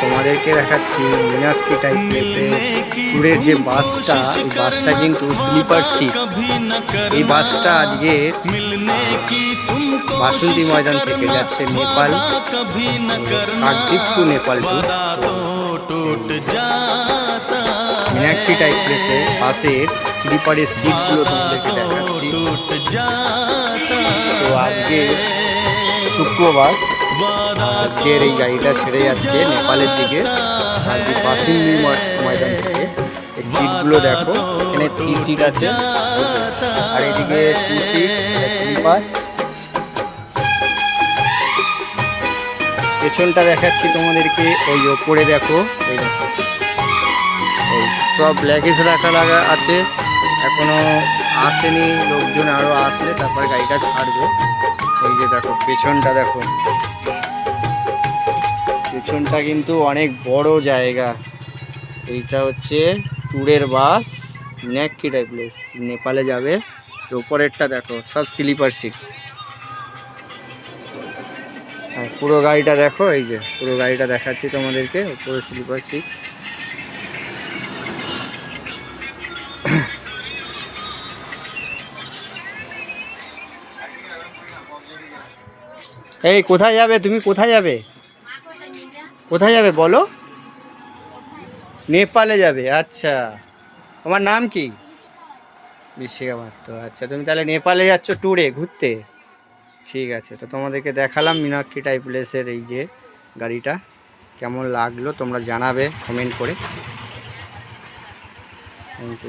তোমাদেরকে দেখাচ্ছি মীনাক্ষী টাইপ প্লেসে ট্যুরের যে বাসটা, এই বাসটা কিন্তু স্লিপার সিট। এই বাসটা আজকে বাসন্তী ময়দান থেকে যাচ্ছে Nepal, Kakdwip to Nepal to. Meenakshi type প্লেসে বাসের স্লিপারের সিটগুলো তোমাদেরকে দেখাচ্ছি। তো আজকে শুক্রবার, আজকের এই গাড়িটা ছেড়ে যাচ্ছে নেপালের দিকে, আজকে বাসন্তী ময়দান থেকে। এই সিটগুলো দেখো, এখানে 3 সিট আছে আর এদিকে 2 সিট স্লিপার। পেছনটা দেখাচ্ছি তোমাদেরকে, ওই ওপরে দেখো, এই দেখো ওই সব ল্যাগেজ রাখা লাগা আছে, এখনো আসেনি লোকজন, আরও আসলে তারপরে গাড়িটা ছাড়বে। ওই যে দেখো পেছনটা দেখো, পেছনটা কিন্তু অনেক বড় জায়গা। এইটা হচ্ছে ট্যুরের বাস মীনাক্ষী টাইপ প্লেস, নেপালে যাবে। উপরেরটা দেখো সব স্লিপার সিট। আর পুরো গাড়িটা দেখো, এই যে পুরো গাড়িটা দেখাচ্ছি তোমাদেরকে, উপরে স্লিপার সিট। এই কোথায় যাবে তুমি, কোথায় যাবে, কোথায় যাবে বলো? নেপালে যাবে, আচ্ছা। তোমার নাম কি? বিশিকা মাত্র, আচ্ছা। তুমি তাহলে নেপালে যাচ্ছ ট্যুরে ঘুরতে? ঠিক আছে, তো তোমাদেরকে দেখালাম মীনাক্ষী টাইপ প্লেসের এই যে গাড়িটা। কেমন লাগলো তোমরা জানাবে কমেন্ট করে। Thank you.